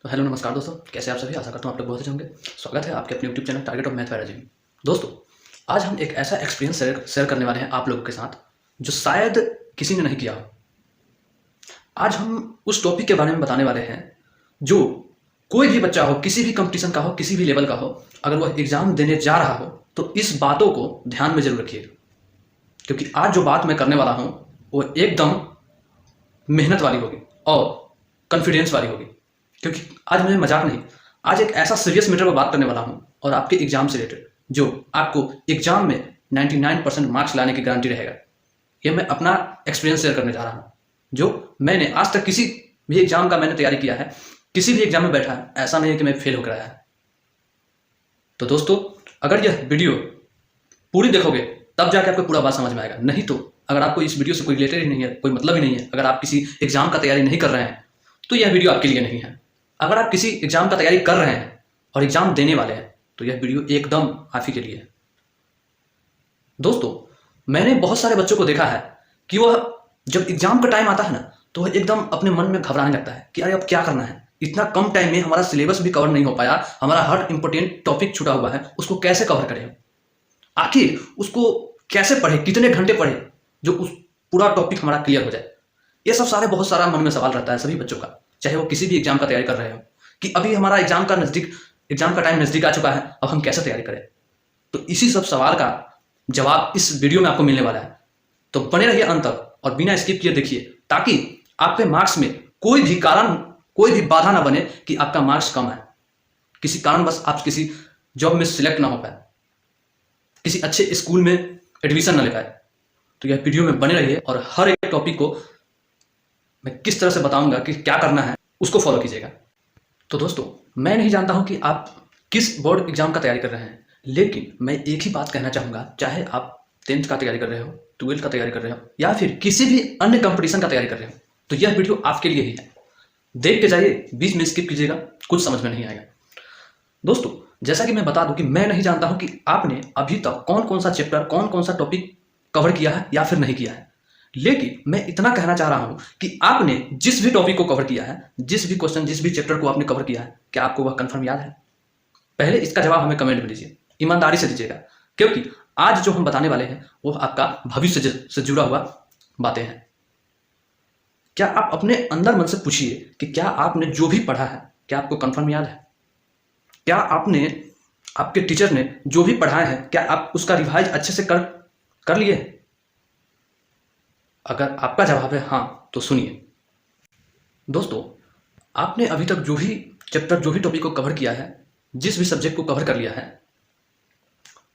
तो हेलो नमस्कार दोस्तों, कैसे आप सभी। आशा करता हूँ आप लोग बहुत अच्छे होंगे। स्वागत है आपके अपने YouTube channel target of math biology में। दोस्तों, आज हम एक ऐसा एक्सपीरियंस शेयर करने वाले हैं आप लोगों के साथ जो शायद किसी ने नहीं किया हो। आज हम उस टॉपिक के बारे में बताने वाले हैं जो कोई भी बच्चा हो, किसी भी कंपटीशन का हो, किसी भी लेवल का हो, अगर वह एग्जाम देने जा रहा हो तो इस बातों को ध्यान में जरूर रखिएगा, क्योंकि आज जो बात मैं करने वाला हूँ वो एकदम मेहनत वाली होगी और कॉन्फिडेंस वाली होगी। क्योंकि आज मुझे मजाक नहीं, आज एक ऐसा सीरियस मैटर पर बात करने वाला हूँ और आपके एग्जाम से रिलेटेड, जो आपको एग्जाम में 99% मार्क्स लाने की गारंटी रहेगा। ये मैं अपना एक्सपीरियंस शेयर करने जा रहा हूँ, जो मैंने आज तक किसी भी एग्जाम का मैंने तैयारी किया है, किसी भी एग्जाम में बैठा है, ऐसा नहीं है कि मैं फेल होकर आया है। तो दोस्तों, अगर यह वीडियो पूरी देखोगे तब जाके आपको पूरा बात समझ में आएगा। नहीं तो अगर आपको इस वीडियो से कोई रिलेटेड ही नहीं है, कोई मतलब ही नहीं है, अगर आप किसी एग्जाम का तैयारी नहीं कर रहे हैं तो यह वीडियो आपके लिए नहीं है। अगर आप किसी एग्जाम का तैयारी कर रहे हैं और एग्जाम देने वाले हैं तो यह वीडियो एकदम आप ही के लिए है। दोस्तों, मैंने बहुत सारे बच्चों को देखा है कि वह जब एग्जाम का टाइम आता है ना तो वह एकदम अपने मन में घबराने लगता है कि अरे अब क्या करना है, इतना कम टाइम में हमारा सिलेबस भी कवर नहीं हो पाया, हमारा हर इंपॉर्टेंट टॉपिक छूटा हुआ है, उसको कैसे कवर करें, आखिर उसको कैसे पढ़े, कितने घंटे पढ़े जो उस पूरा टॉपिक हमारा क्लियर हो जाए। ये सब सारे बहुत सारा मन में सवाल रहता है सभी बच्चों का, चाहे वो किसी भी एग्जाम का तैयारी कर रहे हो, कि अभी हमारा एग्जाम का टाइम नजदीक आ चुका है, अब हम कैसे तैयारी करें। तो इसी सब सवाल का जवाब इस वीडियो में आपको मिलने वाला है। तो बने रहिए अंत तक और बिना स्किप किए देखिए, ताकि आपके मार्क्स में कोई भी कारण, कोई भी बाधा ना बने कि आपका मार्क्स कम है, किसी कारण बस आप किसी जॉब में सिलेक्ट ना हो पाए, किसी अच्छे स्कूल में एडमिशन ना ले पाए। तो यह वीडियो में बने रहिए और हर एक टॉपिक को मैं किस तरह से बताऊंगा कि क्या करना है, उसको फॉलो कीजिएगा। तो दोस्तों, मैं नहीं जानता हूं कि आप किस बोर्ड एग्जाम का तैयारी कर रहे हैं, लेकिन मैं एक ही बात कहना चाहूंगा, चाहे आप 10th का तैयारी कर रहे हो, 12th का तैयारी कर रहे हो, या फिर किसी भी अन्य कंपटीशन का तैयारी कर रहे हो, तो यह वीडियो आपके लिए ही है। देख के जाइए, बीच में स्किप कीजिएगा, कुछ समझ में नहीं आएगा। दोस्तों, जैसा कि मैं बता दूं कि मैं नहीं जानता हूं कि आपने अभी तक कौन कौन सा चैप्टर, कौन कौन सा टॉपिक कवर किया है या फिर नहीं किया है, लेकिन मैं इतना कहना चाह रहा हूं कि आपने जिस भी टॉपिक को कवर किया है, जिस भी क्वेश्चन, जिस भी चैप्टर को आपने कवर किया है, क्या आपको वह कंफर्म याद है? पहले इसका जवाब हमें कमेंट में दीजिए, ईमानदारी से दीजिएगा, क्योंकि आज जो हम बताने वाले हैं वो आपका भविष्य से जुड़ा हुआ बातें हैं। क्या आप अपने अंदर मन से पूछिए कि क्या आपने जो भी पढ़ा है क्या आपको कंफर्म याद है? क्या आपने, आपके टीचर ने जो भी पढ़ाया है, क्या आप उसका रिवाइज अच्छे से कर लिए? अगर आपका जवाब है हाँ तो सुनिए। दोस्तों, आपने अभी तक जो भी चैप्टर, जो भी टॉपिक को कवर किया है, जिस भी सब्जेक्ट को कवर कर लिया है,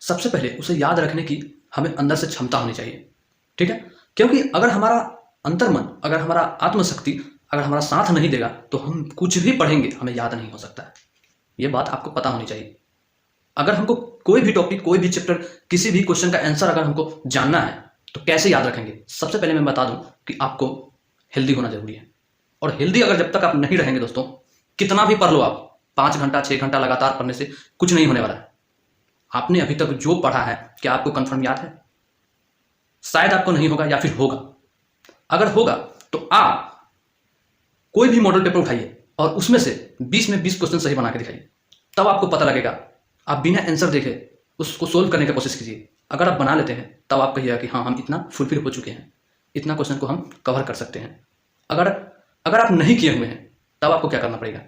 सबसे पहले उसे याद रखने की हमें अंदर से क्षमता होनी चाहिए। ठीक है? क्योंकि अगर हमारा अंतर्मन, अगर हमारा आत्मशक्ति, अगर हमारा साथ नहीं देगा तो हम कुछ भी पढ़ेंगे हमें याद नहीं हो सकता है। ये बात आपको पता होनी चाहिए। अगर हमको कोई भी टॉपिक, कोई भी चैप्टर, किसी भी क्वेश्चन का आंसर अगर हमको जानना है तो कैसे याद रखेंगे? सबसे पहले मैं बता दूं कि आपको हेल्दी होना जरूरी है। और हेल्दी अगर जब तक आप नहीं रहेंगे दोस्तों, कितना भी पढ़ लो आप, 5 घंटा 6 घंटा लगातार पढ़ने से कुछ नहीं होने वाला है। आपने अभी तक जो पढ़ा है क्या आपको कंफर्म याद है? शायद आपको नहीं होगा या फिर होगा। अगर होगा तो आप कोई भी मॉडल पेपर उठाइए और उसमें से 20 में 20 क्वेश्चन सही बना के दिखाइए, तब आपको पता लगेगा। आप बिना आंसर देखे उसको सोल्व करने की कोशिश कीजिए। अगर आप बना लेते हैं तब आप कहिएगा कि हाँ, हम इतना फुलफिल हो चुके हैं, इतना क्वेश्चन को हम कवर कर सकते हैं। अगर आप नहीं किए हुए हैं तब आपको क्या करना पड़ेगा?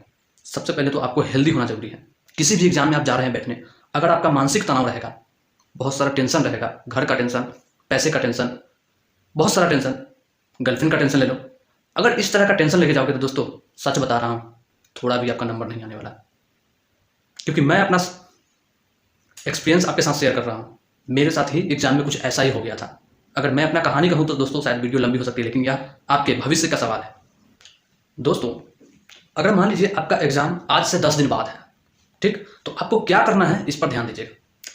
सबसे पहले तो आपको हेल्दी होना जरूरी है। किसी भी एग्जाम में आप जा रहे हैं बैठने, अगर आपका मानसिक तनाव रहेगा, बहुत सारा टेंशन रहेगा, घर का टेंशन, पैसे का टेंशन, बहुत सारा टेंशन, गर्लफ्रेंड का टेंशन ले लो, अगर इस तरह का टेंशन लेके जाओगे तो दोस्तों, सच बता रहा हूँ, थोड़ा भी आपका नंबर नहीं आने वाला। क्योंकि मैं अपना एक्सपीरियंस आपके साथ शेयर कर रहा हूँ। मेरे साथ ही एग्जाम में कुछ ऐसा ही हो गया था। अगर मैं अपना कहानी कहूँ तो दोस्तों शायद वीडियो लंबी हो सकती है, लेकिन यह आपके भविष्य का सवाल है। दोस्तों, अगर मान लीजिए आपका एग्जाम आज से 10 दिन बाद है, ठीक, तो आपको क्या करना है इस पर ध्यान दीजिएगा।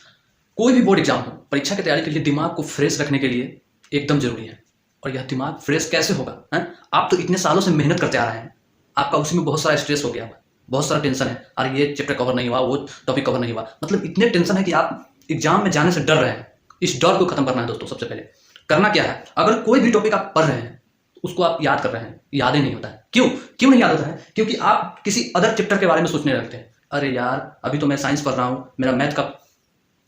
कोई भी बोर्ड एग्जाम हो, परीक्षा की तैयारी के लिए दिमाग को फ्रेश रखने के लिए एकदम जरूरी है। और यह दिमाग फ्रेश कैसे होगा है? आप तो इतने सालों से मेहनत करते आ रहे हैं, आपका उसी में बहुत सारा स्ट्रेस हो गया, बहुत सारा टेंशन है, अरे ये चैप्टर कवर नहीं हुआ, वो टॉपिक कवर नहीं हुआ, मतलब इतने टेंशन है कि आप एग्जाम में जाने से डर रहे हैं। इस डर को खत्म करना है दोस्तों। सबसे पहले करना क्या है, अगर कोई भी टॉपिक आप पढ़ रहे हैं उसको आप याद कर रहे हैं, याद ही नहीं होता है, क्यों क्यों नहीं याद होता है? क्योंकि आप किसी अदर चैप्टर के बारे में सोचने लगते हैं। अरे यार, अभी तो मैं साइंस पढ़ रहा हूँ, मेरा मैथ का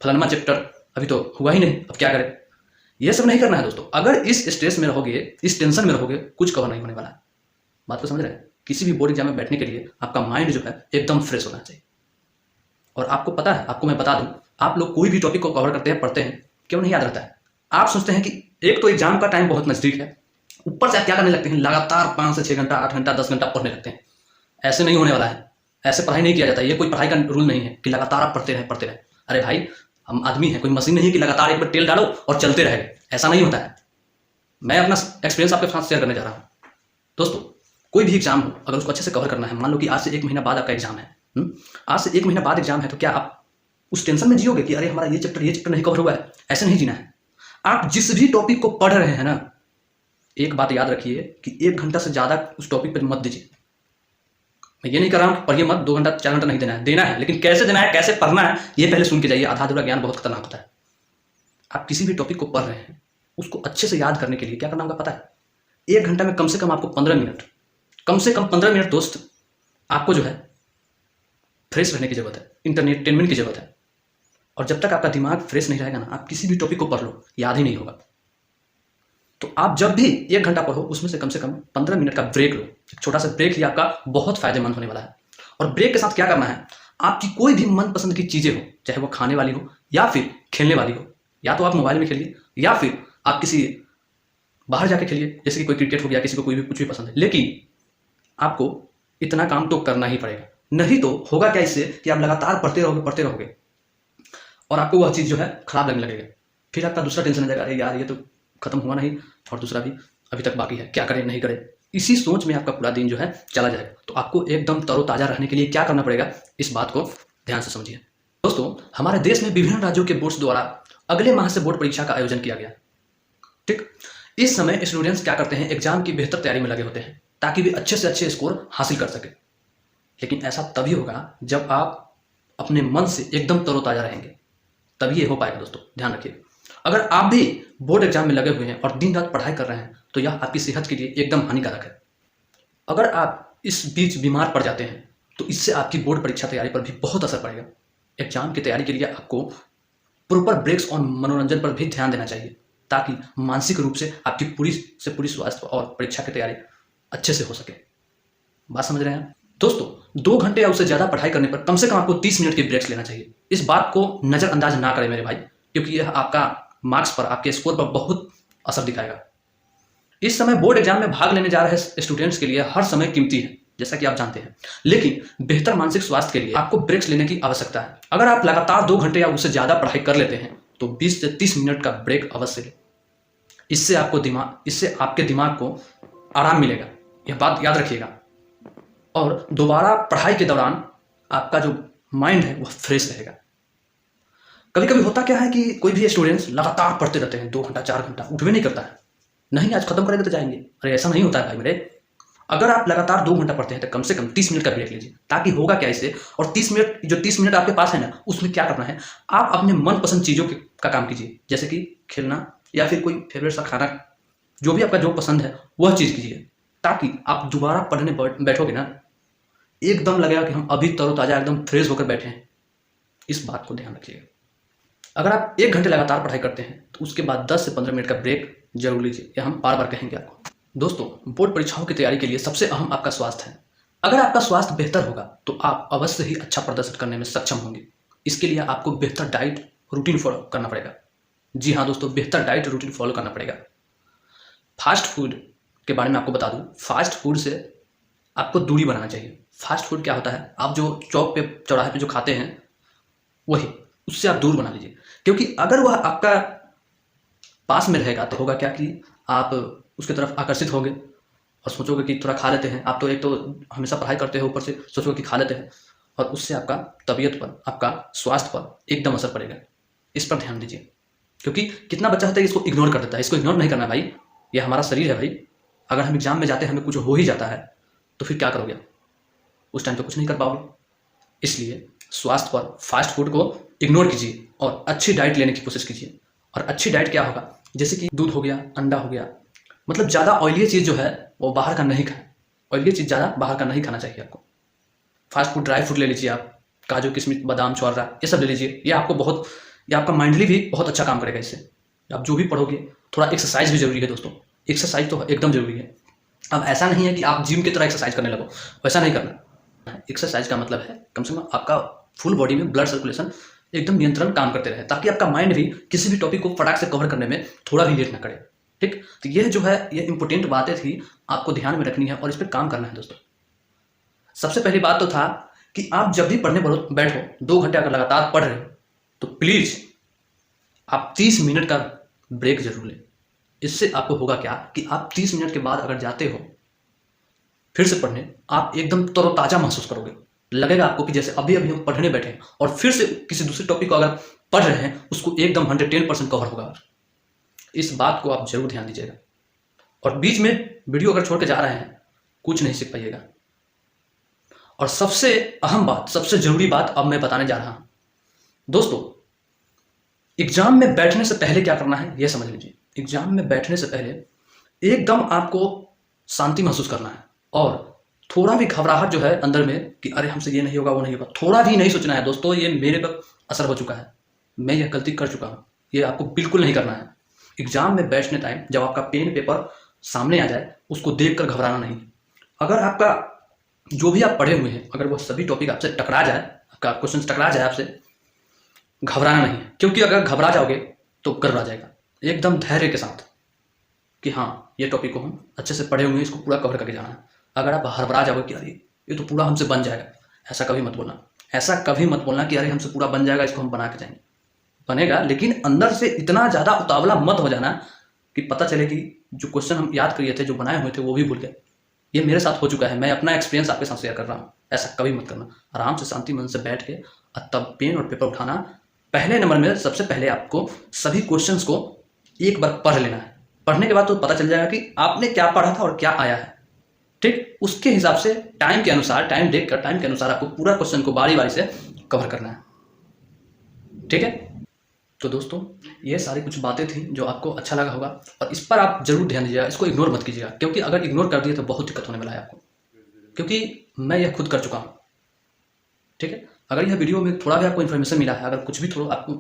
फलाना चैप्टर अभी तो हुआ ही नहीं, अब क्या करें? ये सब नहीं करना है दोस्तों। अगर इस स्ट्रेस में रहोगे, इस टेंशन में रहोगे, कुछ कवर नहीं होने वाला है। बात को समझ रहे हैं? किसी भी बोर्ड एग्जाम में बैठने के लिए आपका माइंड जो है एकदम फ्रेश होना चाहिए। और आपको पता है, आपको मैं बता दूं, आप लोग कोई भी टॉपिक को कवर करते हैं, पढ़ते हैं, क्यों नहीं याद रहता है? आप सोचते हैं कि एक तो एग्जाम का टाइम बहुत नजदीक है, ऊपर से आप क्या करने लगते हैं, लगातार 5 से 6 घंटा, 8 घंटा, 10 घंटा पढ़ने लगते हैं। ऐसे नहीं होने वाला है, ऐसे पढ़ाई नहीं किया जाता। ये कोई पढ़ाई का रूल नहीं है कि लगातार आप पढ़ते रहे। अरे भाई, हम आदमी हैं, कोई मशीन नहीं है कि लगातार एक बार तेल डालो और चलते रहे। ऐसा नहीं होता है। मैं अपना एक्सपीरियंस आपके साथ शेयर करने जा रहा हूँ। दोस्तों, कोई भी एग्जाम हो, अगर उसको अच्छे से कवर करना है, मान लो कि आज से 1 महीना बाद आपका एग्जाम है, आज से 1 महीना बाद एग्जाम है, तो क्या आप उस टेंशन में जियोगे कि अरे हमारा ये चैप्टर नहीं कवर हुआ है? ऐसे नहीं जीना है। आप जिस भी टॉपिक को पढ़ रहे हैं ना, एक बात याद रखिए कि 1 घंटा से ज्यादा उस टॉपिक पर मत दीजिए। मैं ये नहीं कर रहा हूँ कि पढ़िए मत, 2 घंटा 4 घंटा नहीं देना है, लेकिन कैसे देना है, कैसे पढ़ना है, ये पहले सुन के जाइए। आधा अधूरा ज्ञान बहुत खतरनाक होता है। आप किसी भी टॉपिक को पढ़ रहे हैं, उसको अच्छे से याद करने के लिए क्या करना होगा पता है? 1 घंटा में कम से कम आपको 15 मिनट, कम से कम 15 मिनट दोस्त, आपको जो है फ्रेश रहने की जरूरत है, इंटरटेनमेंट की जरूरत है। और जब तक आपका दिमाग फ्रेश नहीं रहेगा ना, आप किसी भी टॉपिक को पढ़ लो, याद ही नहीं होगा। तो आप जब भी 1 घंटा पढ़ो, उसमें से कम 15 मिनट का ब्रेक लो। एक छोटा सा ब्रेक ही आपका बहुत फायदेमंद होने वाला है। और ब्रेक के साथ क्या करना है, आपकी कोई भी मनपसंद की चीजें हो, चाहे वो खाने वाली हो या फिर खेलने वाली हो, या तो आप मोबाइल में खेलिए या फिर आप किसी बाहर जाके खेलिए, जैसे कि कोई क्रिकेट हो गया, किसी को कोई भी कुछ भी पसंद है। लेकिन आपको इतना काम तो करना ही पड़ेगा, नहीं तो होगा क्या इससे कि आप लगातार पढ़ते रहोगे और आपको वह चीज़ जो है खराब लगने लगेगा। फिर आपका दूसरा टेंशन आ जाएगा, अरे यार ये तो खत्म हुआ नहीं और दूसरा भी अभी तक बाकी है, क्या करें नहीं करें। इसी सोच में आपका पूरा दिन जो है चला जाएगा। तो आपको एकदम तरोताजा रहने के लिए क्या करना पड़ेगा, इस बात को ध्यान से समझिए। दोस्तों, हमारे देश में विभिन्न राज्यों के बोर्ड्स द्वारा अगले माह से बोर्ड परीक्षा का आयोजन किया गया। ठीक, इस समय स्टूडेंट्स क्या करते हैं, एग्जाम की बेहतर तैयारी में लगे होते हैं ताकि वे अच्छे से अच्छे स्कोर हासिल कर सके। लेकिन ऐसा तभी होगा जब आप अपने मन से एकदम तरोताजा रहेंगे, तभी ये हो पाएगा। दोस्तों ध्यान रखिए, अगर आप भी बोर्ड एग्जाम में लगे हुए हैं और दिन रात पढ़ाई कर रहे हैं तो यह आपकी सेहत के लिए एकदम हानिकारक है। अगर आप इस बीच बीमार पड़ जाते हैं तो इससे आपकी बोर्ड परीक्षा तैयारी पर भी बहुत असर पड़ेगा। एग्जाम की तैयारी के लिए आपको प्रॉपर ब्रेक्स और मनोरंजन पर भी ध्यान देना चाहिए ताकि मानसिक रूप से आपकी पूरी स्वास्थ्य और परीक्षा की तैयारी अच्छे से हो सके। बात समझ रहे हैं दोस्तों? 2 घंटे या उससे ज्यादा पढ़ाई करने पर कम से कम आपको 30 मिनट की ब्रेक्स लेना चाहिए। इस बात को नजरअंदाज ना करें मेरे भाई, क्योंकि यह आपका मार्क्स पर, आपके स्कोर पर बहुत असर दिखाएगा। इस समय बोर्ड एग्जाम में भाग लेने जा रहे स्टूडेंट्स के लिए हर समय कीमती है, जैसा कि आप जानते हैं, लेकिन बेहतर मानसिक स्वास्थ्य के लिए आपको ब्रेक्स लेने की आवश्यकता है। अगर आप लगातार 2 घंटे या उससे ज्यादा पढ़ाई कर लेते हैं तो 20 से 30 मिनट का ब्रेक अवश्य लें। इससे आपके दिमाग को आराम मिलेगा, यह बात याद रखिएगा। और दोबारा पढ़ाई के दौरान आपका जो माइंड है वह फ्रेश रहेगा। कभी कभी होता क्या है कि कोई भी स्टूडेंट्स लगातार पढ़ते रहते हैं, 2 घंटा 4 घंटा, उठ भी नहीं करता है, नहीं आज खत्म करेंगे तो जाएंगे। अरे ऐसा नहीं होता है भाई मेरे। अगर आप लगातार 2 घंटा पढ़ते हैं तो कम से कम 30 मिनट का ब्रेक लीजिए, ताकि होगा क्या इससे, और 30 मिनट आपके पास है ना, उसमें क्या करना है, आप अपने मनपसंद चीज़ों का काम कीजिए, जैसे कि खेलना या फिर कोई फेवरेट सा खाना, जो भी आपका जो पसंद है वह चीज़ कीजिए, ताकि आप दोबारा पढ़ने बैठोगे ना, एकदम लगेगा कि हम अभी तरोताजा एकदम फ्रेश होकर बैठे हैं। इस बात को ध्यान रखिएगा। अगर आप 1 घंटे लगातार पढ़ाई करते हैं तो उसके बाद 10 से 15 मिनट का ब्रेक जरूर लीजिए, यह हम बार बार कहेंगे आपको। दोस्तों, बोर्ड परीक्षाओं की तैयारी के लिए सबसे अहम आपका स्वास्थ्य है। अगर आपका स्वास्थ्य बेहतर होगा तो आप अवश्य ही अच्छा प्रदर्शन करने में सक्षम होंगे। इसके लिए आपको बेहतर डाइट रूटीन फॉलो करना पड़ेगा। जी हाँ दोस्तों, बेहतर डाइट रूटीन फॉलो करना पड़ेगा। फास्ट फूड के बारे में आपको बता दूं, फास्ट फूड से आपको दूरी बनाना चाहिए। फास्ट फूड क्या होता है, आप जो चौक पे चौराहे पे जो खाते हैं वही, उससे आप दूर बना लीजिए। क्योंकि अगर वह आपका पास में रहेगा तो होगा क्या कि आप उसकी तरफ आकर्षित होंगे और सोचोगे कि थोड़ा खा लेते हैं। आप तो एक तो हमेशा पढ़ाई करते हो, ऊपर से सोचोगे कि खा लेते हैं, और उससे आपका तबीयत पर, आपका स्वास्थ्य पर एकदम असर पड़ेगा। इस पर ध्यान दीजिए, क्योंकि कितना बच्चा होता है इसको इग्नोर कर देता है। इसको इग्नोर नहीं करना भाई, ये हमारा शरीर है भाई। अगर हम एग्जाम में जाते हैं, हमें कुछ हो ही जाता है तो फिर क्या करोगे? उस टाइम तो कुछ नहीं कर पाओगे। इसलिए स्वास्थ्य पर फास्ट फूड को इग्नोर कीजिए और अच्छी डाइट लेने की कोशिश कीजिए। और अच्छी डाइट क्या होगा, जैसे कि दूध हो गया, अंडा हो गया, मतलब ज़्यादा ऑयली चीज़ जो है वो बाहर का नहीं खाएं। और ये चीज़ ज़्यादा बाहर का नहीं खाना चाहिए आपको। फास्ट फूड, ड्राई फूड ले लीजिए आप, काजू किशमिश बादाम छुआरा ये सब ले लीजिए। ये आपका माइंडली भी बहुत अच्छा काम करेगा इससे। आप जो भी पढ़ोगे, थोड़ा एक्सरसाइज भी जरूरी है दोस्तों, एक्सरसाइज तो एकदम जरूरी है। अब ऐसा नहीं है कि आप जिम की तरह एक्सरसाइज करने लगो, वैसा नहीं करना। एक्सरसाइज का मतलब है कम से कम आपका फुल बॉडी में ब्लड सर्कुलेशन एकदम नियंत्रण काम करते रहे, ताकि आपका माइंड भी किसी भी टॉपिक को फटाक से कवर करने में थोड़ा भी लेट ना करे। ठीक, तो ये जो है ये इंपॉर्टेंट बातें थी, आपको ध्यान में रखनी है और इस पर काम करना है दोस्तों। सबसे पहली बात तो था कि आप जब भी पढ़ने बैठो 2 घंटे अगर लगातार पढ़ रहे हो तो प्लीज आप 30 मिनट का ब्रेक जरूर लें। इससे आपको होगा क्या कि आप 30 मिनट के बाद अगर जाते हो फिर से पढ़ने, आप एकदम तरोताजा महसूस करोगे। लगेगा आपको कि जैसे अभी अभी हम पढ़ने बैठे हैं और फिर से किसी दूसरे टॉपिक को अगर पढ़ रहे हैं, उसको एकदम 110% कवर होगा। इस बात को आप जरूर ध्यान दीजिएगा। और बीच में वीडियो अगर छोड़ के जा रहे हैं, कुछ नहीं सीख पाइएगा। और सबसे अहम बात, सबसे जरूरी बात अब मैं बताने जा रहा हूं दोस्तों। एग्जाम में बैठने से पहले क्या करना है यह समझ लीजिए। एग्जाम में बैठने से पहले एकदम आपको शांति महसूस करना है और थोड़ा भी घबराहट जो है अंदर में कि अरे हमसे ये नहीं होगा वो नहीं होगा, थोड़ा भी नहीं सोचना है दोस्तों। ये मेरे पर असर हो चुका है, मैं यह गलती कर चुका हूँ, ये आपको बिल्कुल नहीं करना है। एग्जाम में बैठने टाइम जब आपका पेन पेपर सामने आ जाए, उसको देखकर घबराना नहीं। अगर आपका जो भी आप पढ़े हुए हैं, अगर वो सभी टॉपिक आपसे टकरा जाए, आपका क्वेश्चन टकरा जाए आपसे, घबराना नहीं है। क्योंकि अगर घबरा जाओगे तो गड़बड़ा जाएगा। एकदम धैर्य के साथ कि हाँ ये टॉपिक को हम अच्छे से पढ़े हुए हैं, इसको पूरा कवर करके जाना है। अगर आप हड़बड़ा जाओगे कि अरे ये तो पूरा हमसे बन जाएगा, ऐसा कभी मत बोलना। ऐसा कभी मत बोलना कि अरे हमसे पूरा बन जाएगा, इसको हम बना के जाएंगे। बनेगा, लेकिन अंदर से इतना ज़्यादा उतावला मत हो जाना कि पता चले कि जो क्वेश्चन हम याद किए थे, जो बनाए हुए थे, वो भी भूल गए। ये मेरे साथ हो चुका है, मैं अपना एक्सपीरियंस आपके साथ शेयर कर रहा हूँ। ऐसा कभी मत करना। आराम से शांति मन से बैठ के तब पेन और पेपर उठाना। पहले नंबर में सबसे पहले आपको सभी क्वेश्चंस को एक बार पढ़ लेना है। पढ़ने के बाद तो पता चल जाएगा कि आपने क्या पढ़ा था और क्या आया है। ठीक, उसके हिसाब से टाइम के अनुसार, टाइम देखकर टाइम के अनुसार आपको पूरा क्वेश्चन को बारी बारी से कवर करना है। ठीक है, तो दोस्तों ये सारी कुछ बातें थी जो आपको अच्छा लगा होगा और इस पर आप जरूर ध्यान दीजिएगा। इसको इग्नोर मत कीजिएगा, क्योंकि अगर इग्नोर कर दिए तो बहुत दिक्कत होने वाला है आपको, क्योंकि मैं यह खुद कर चुका हूँ। ठीक है, अगर यह वीडियो में थोड़ा भी आपको इन्फॉर्मेशन मिला है, अगर कुछ भी थोड़ा आपको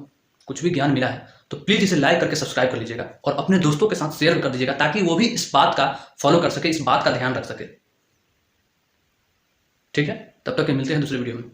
कुछ भी ज्ञान मिला है, तो प्लीज़ इसे लाइक करके सब्सक्राइब कर लीजिएगा और अपने दोस्तों के साथ शेयर कर दीजिएगा, ताकि वो भी इस बात का फॉलो कर सके, इस बात का ध्यान रख सके। ठीक है, तब तक मिलते हैं दूसरे वीडियो में।